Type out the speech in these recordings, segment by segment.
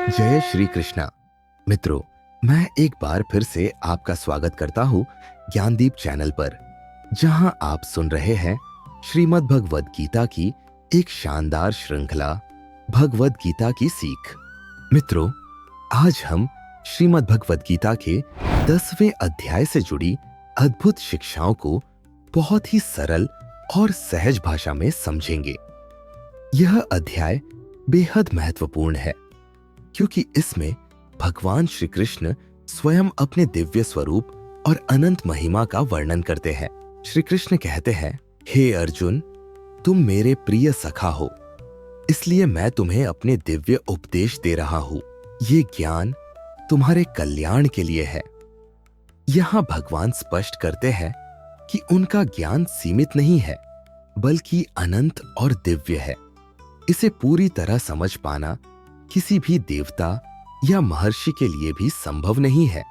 जय श्री कृष्णा। मित्रों, मैं एक बार फिर से आपका स्वागत करता हूँ ज्ञानदीप चैनल पर, जहां आप सुन रहे हैं श्रीमद् भगवद गीता की एक शानदार श्रृंखला भगवद गीता की सीख। मित्रों, आज हम श्रीमद् भगवद गीता के 10वें अध्याय से जुड़ी अद्भुत शिक्षाओं को बहुत ही सरल और सहज भाषा में समझेंगे। यह अध्याय बेहद महत्वपूर्ण है क्योंकि इसमें भगवान श्री कृष्ण स्वयं अपने दिव्य स्वरूप और अनंत महिमा का वर्णन करते हैं। श्री कृष्ण कहते हैं, हे अर्जुन, तुम मेरे प्रिय सखा हो, इसलिए मैं तुम्हें अपने दिव्य उपदेश दे रहा हूं। ये ज्ञान तुम्हारे कल्याण के लिए है। यहां भगवान स्पष्ट करते हैं कि उनका ज्ञान सीमित नहीं है, बल्कि अनंत और दिव्य है। इसे पूरी तरह समझ पाना किसी भी देवता या महर्षि के लिए भी संभव नहीं है,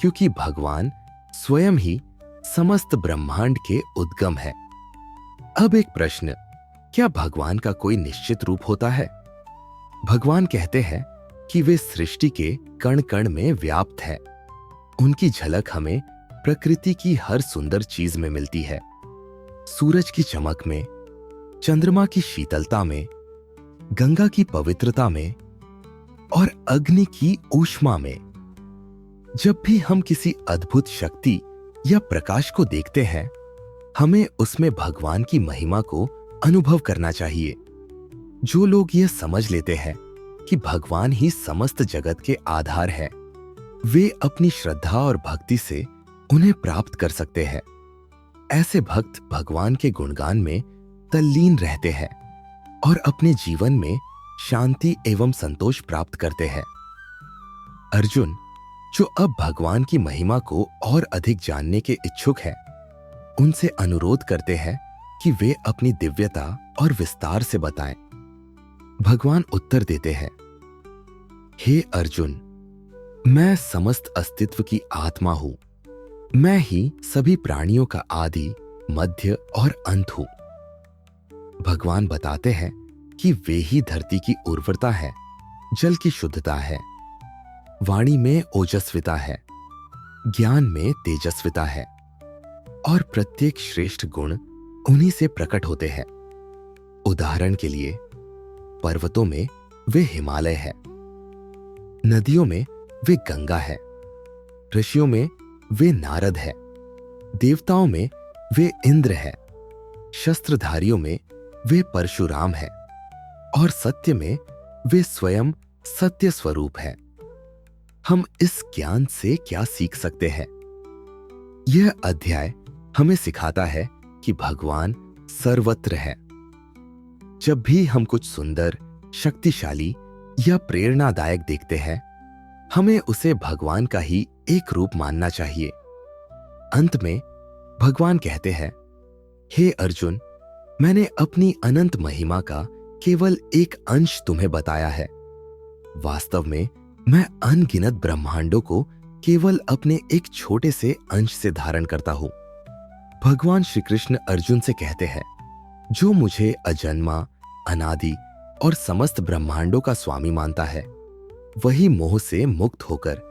क्योंकि भगवान स्वयं ही समस्त ब्रह्मांड के उद्गम है। अब एक प्रश्न, क्या भगवान का कोई निश्चित रूप होता है? भगवान कहते हैं कि वे सृष्टि के कण कण में व्याप्त है। उनकी झलक हमें प्रकृति की हर सुंदर चीज में मिलती है। सूरज की चमक में, चंद्रमा की शीतलता में, गंगा की पवित्रता में और अग्नि की ऊष्मा में। जब भी हम किसी अद्भुत शक्ति या प्रकाश को देखते हैं, हमें उसमें भगवान की महिमा को अनुभव करना चाहिए। जो लोग यह समझ लेते हैं कि भगवान ही समस्त जगत के आधार है, वे अपनी श्रद्धा और भक्ति से उन्हें प्राप्त कर सकते हैं। ऐसे भक्त भगवान के गुणगान में तल्लीन रहते हैं और अपने जीवन में शांति एवं संतोष प्राप्त करते हैं। अर्जुन, जो अब भगवान की महिमा को और अधिक जानने के इच्छुक हैं, उनसे अनुरोध करते हैं कि वे अपनी दिव्यता और विस्तार से बताएं। भगवान उत्तर देते हैं, हे अर्जुन, मैं समस्त अस्तित्व की आत्मा हूं। मैं ही सभी प्राणियों का आदि, मध्य और अंत हूं। भगवान बताते हैं कि वे ही धरती की उर्वरता है, जल की शुद्धता है, वाणी में ओजस्विता है, ज्ञान में तेजस्विता है और प्रत्येक श्रेष्ठ गुण उन्हीं से प्रकट होते हैं। उदाहरण के लिए, पर्वतों में वे हिमालय है, नदियों में वे गंगा है, ऋषियों में वे नारद है, देवताओं में वे इंद्र है, शस्त्रधारियों में वे परशुराम है और सत्य में वे स्वयं सत्य स्वरूप है। हम इस ज्ञान से क्या सीख सकते हैं? यह अध्याय हमें सिखाता है कि भगवान सर्वत्र है। जब भी हम कुछ सुंदर, शक्तिशाली या प्रेरणादायक देखते हैं, हमें उसे भगवान का ही एक रूप मानना चाहिए। अंत में भगवान कहते हैं, हे अर्जुन, मैंने अपनी अनंत महिमा का केवल एक अंश तुम्हें बताया है। वास्तव में मैं अनगिनत ब्रह्मांडों को केवल अपने एक छोटे से अंश से धारण करता हूं। भगवान श्री कृष्ण अर्जुन से कहते हैं, जो मुझे अजन्मा, अनादि और समस्त ब्रह्मांडों का स्वामी मानता है, वही मोह से मुक्त होकर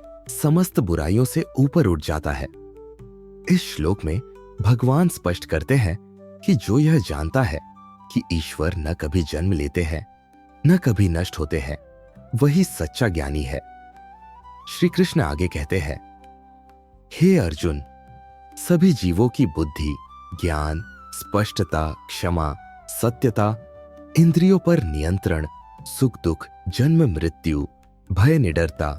समस्त बुराइयों से ऊपर उठ जाता है। इस श्लोक में भगवान स्पष्ट करते हैं कि जो यह जानता है कि ईश्वर न कभी जन्म लेते हैं, न कभी नष्ट होते हैं, वही सच्चा ज्ञानी है। श्री कृष्ण आगे कहते हैं, हे अर्जुन, सभी जीवों की बुद्धि, ज्ञान, स्पष्टता, क्षमा, सत्यता, इंद्रियों पर नियंत्रण, सुख दुख, जन्म मृत्यु, भय निडरता,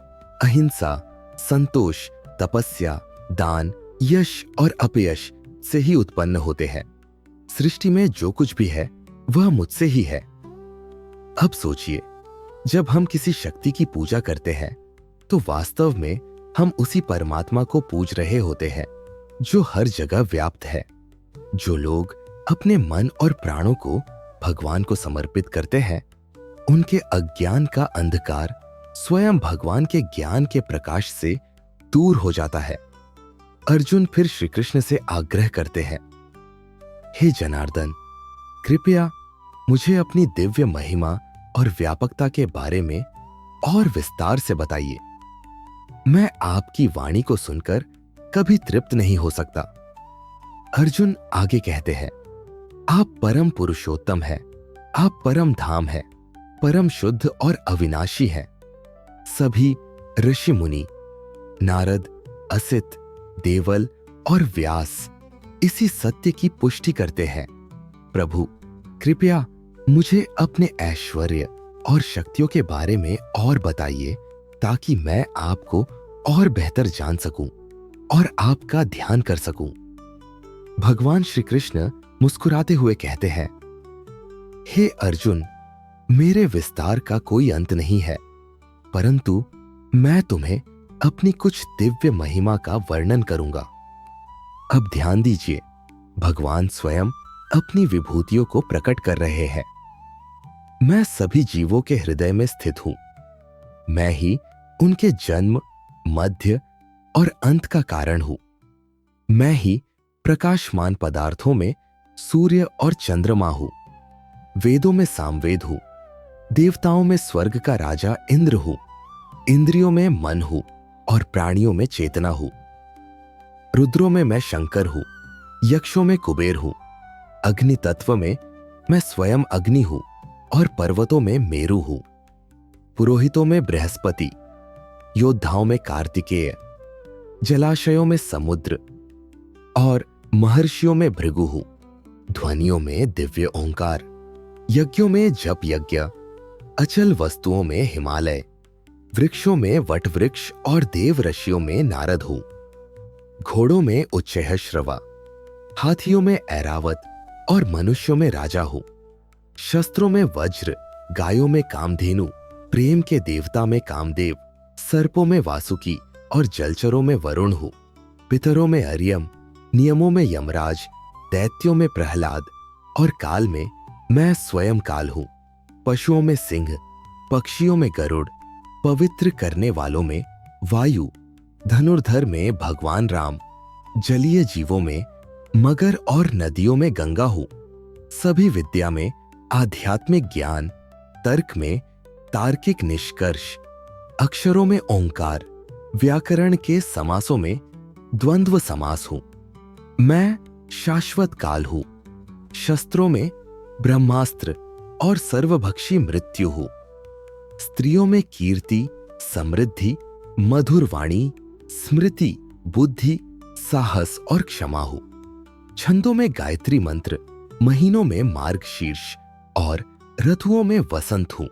अहिंसा, संतोष, तपस्या, दान, यश और अपयश से ही उत्पन्न होते हैं। सृष्टि में जो कुछ भी है वह मुझसे ही है। अब सोचिए, जब हम किसी शक्ति की पूजा करते हैं तो वास्तव में हम उसी परमात्मा को पूज रहे होते हैं जो हर जगह व्याप्त है। जो लोग अपने मन और प्राणों को भगवान को समर्पित करते हैं, उनके अज्ञान का अंधकार स्वयं भगवान के ज्ञान के प्रकाश से दूर हो जाता है। अर्जुन फिर श्री कृष्ण से आग्रह करते हैं, हे जनार्दन, कृपया मुझे अपनी दिव्य महिमा और व्यापकता के बारे में और विस्तार से बताइए। मैं आपकी वाणी को सुनकर कभी तृप्त नहीं हो सकता। अर्जुन आगे कहते हैं, आप परम पुरुषोत्तम है, आप परम धाम है, परम शुद्ध और अविनाशी है। सभी ऋषि मुनि, नारद, असित, देवल और व्यास इसी सत्य की पुष्टि करते हैं। प्रभु, कृपया मुझे अपने ऐश्वर्य और शक्तियों के बारे में और बताइए, ताकि मैं आपको और बेहतर जान सकूं और आपका ध्यान कर सकूं। भगवान श्री कृष्ण मुस्कुराते हुए कहते हैं, हे अर्जुन, मेरे विस्तार का कोई अंत नहीं है, परंतु मैं तुम्हें अपनी कुछ दिव्य महिमा का वर्णन करूंगा। अब ध्यान दीजिए, भगवान स्वयं अपनी विभूतियों को प्रकट कर रहे हैं। मैं सभी जीवों के हृदय में स्थित हूं। मैं ही उनके जन्म, मध्य और अंत का कारण हूं। मैं ही प्रकाशमान पदार्थों में सूर्य और चंद्रमा हूं। वेदों में सामवेद हूं। देवताओं में स्वर्ग का राजा इंद्र हूं। इंद्रियों में मन हूं और प्राणियों में चेतना हूं। रुद्रों में मैं शंकर हूं। यक्षों में कुबेर हूं। अग्नि तत्व में मैं स्वयं अग्नि हूं और पर्वतों में मेरु हूं। पुरोहितों में बृहस्पति, योद्धाओं में कार्तिकेय, जलाशयों में समुद्र और महर्षियों में भृगु हूं। ध्वनियों में दिव्य ओंकार, यज्ञों में जप यज्ञ, अचल वस्तुओं में हिमालय, वृक्षों में वट वृक्ष और देव ऋषियों में नारद हूं। घोड़ों में उच्चैः श्रवा, हाथियों में ऐरावत और मनुष्यों में राजा हूं। शस्त्रों में वज्र, गायों में कामधेनु, प्रेम के देवता में कामदेव, सर्पों में वासुकी और जलचरों में वरुण हूं। पितरों में अर्यम, नियमों में यमराज, दैत्यों में प्रहलाद और काल में मैं स्वयं काल हूं। पशुओं में सिंह, पक्षियों में गरुड़, पवित्र करने वालों में वायु, धनुर्धर में भगवान राम, जलीय जीवों में मगर और नदियों में गंगा हूं। सभी विद्या में आध्यात्मिक ज्ञान, तर्क में तार्किक निष्कर्ष, अक्षरों में ओंकार, व्याकरण के समासों में द्वंद्व समास हूं। मैं शाश्वत काल हूं। शस्त्रों में ब्रह्मास्त्र और सर्वभक्षी मृत्यु हूं। स्त्रियों में कीर्ति, समृद्धि, मधुर वाणी, स्मृति, बुद्धि, साहस और क्षमा हूं। छंदों में गायत्री मंत्र, महीनों में मार्गशीर्ष और ऋतुओं में वसंत हूं।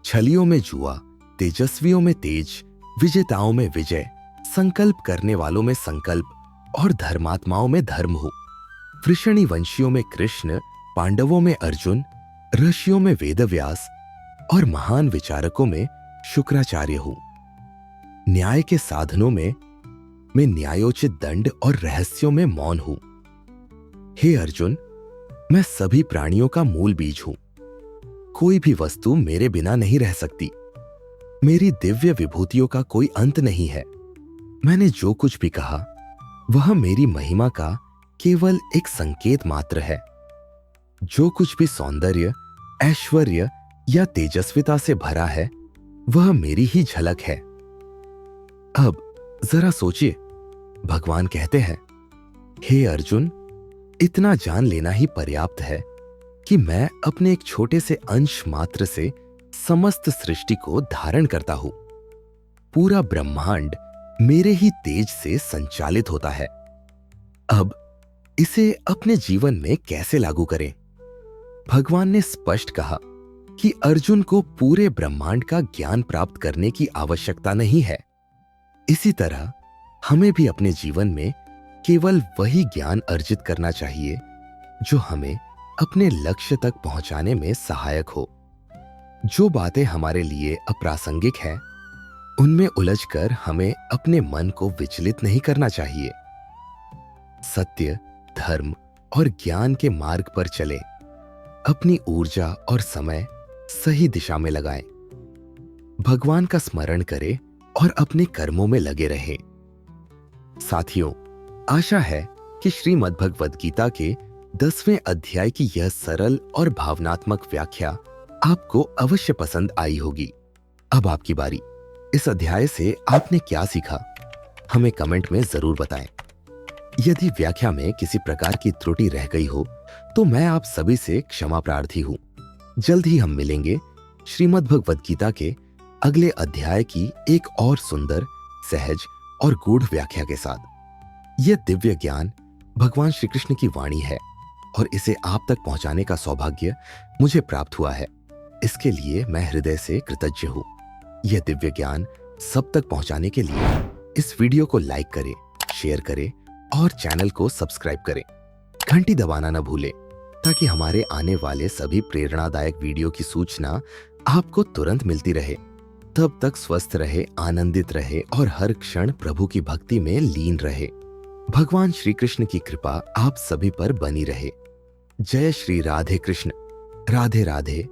छलियों में जुआ, तेजस्वियों में तेज, विजेताओं में विजय, संकल्प करने वालों में संकल्प और धर्मात्माओं में धर्म हूं। वृषणी वंशियों में कृष्ण, पांडवों में अर्जुन, ऋषियों में वेदव्यास और महान विचारकों में शुक्राचार्य हूं। न्याय के साधनों में मैं न्यायोचित दंड और रहस्यों में मौन हूं। हे अर्जुन, मैं सभी प्राणियों का मूल बीज हूं। कोई भी वस्तु मेरे बिना नहीं रह सकती। मेरी दिव्य विभूतियों का कोई अंत नहीं है। मैंने जो कुछ भी कहा वह मेरी महिमा का केवल एक संकेत मात्र है। जो कुछ भी सौंदर्य, ऐश्वर्य या तेजस्विता से भरा है वह मेरी ही झलक है। अब जरा सोचिए, भगवान कहते हैं, हे अर्जुन, इतना जान लेना ही पर्याप्त है कि मैं अपने एक छोटे से अंश मात्र से समस्त सृष्टि को धारण करता हूं। पूरा ब्रह्मांड मेरे ही तेज से संचालित होता है। अब इसे अपने जीवन में कैसे लागू करें? भगवान ने स्पष्ट कहा कि अर्जुन को पूरे ब्रह्मांड का ज्ञान प्राप्त करने की आवश्यकता नहीं है। इसी तरह हमें भी अपने जीवन में केवल वही ज्ञान अर्जित करना चाहिए जो हमें अपने लक्ष्य तक पहुंचाने में सहायक हो। जो बातें हमारे लिए अप्रासंगिक हैं, उनमें उलझकर हमें अपने मन को विचलित नहीं करना चाहिए। सत्य, धर्म और ज्ञान के मार्ग पर चले, अपनी ऊर्जा और समय सही दिशा में लगाएं, भगवान का स्मरण करें और अपने कर्मों में लगे रहें। साथियों, आशा है कि श्रीमद् भगवद गीता के 10वें अध्याय की यह सरल और भावनात्मक व्याख्या आपको अवश्य पसंद आई होगी। अब आपकी बारी। इस अध्याय से आपने क्या सीखा, हमें कमेंट में जरूर बताएं। यदि व्याख्या में किसी प्रकार की त्रुटि रह गई हो तो मैं आप सभी से क्षमा प्रार्थी हूं। जल्द ही हम मिलेंगे श्रीमद् भगवद गीता के अगले अध्याय की एक और सुंदर, सहज और गूढ़ व्याख्या के साथ। यह दिव्य ज्ञान भगवान श्री कृष्ण की वाणी है और इसे आप तक पहुंचाने का सौभाग्य मुझे प्राप्त हुआ है। इसके लिए मैं हृदय से कृतज्ञ हूं। यह दिव्य ज्ञान सब तक पहुंचाने के लिए इस वीडियो को लाइक करें, शेयर करें और चैनल को सब्सक्राइब करें। घंटी दबाना न भूलें ताकि हमारे आने वाले सभी प्रेरणादायक वीडियो की सूचना आपको तुरंत मिलती रहे। तब तक स्वस्थ रहे, आनंदित रहे और हर क्षण प्रभु की भक्ति में लीन रहे। भगवान श्री कृष्ण की कृपा आप सभी पर बनी रहे। जय श्री राधे कृष्ण। राधे राधे।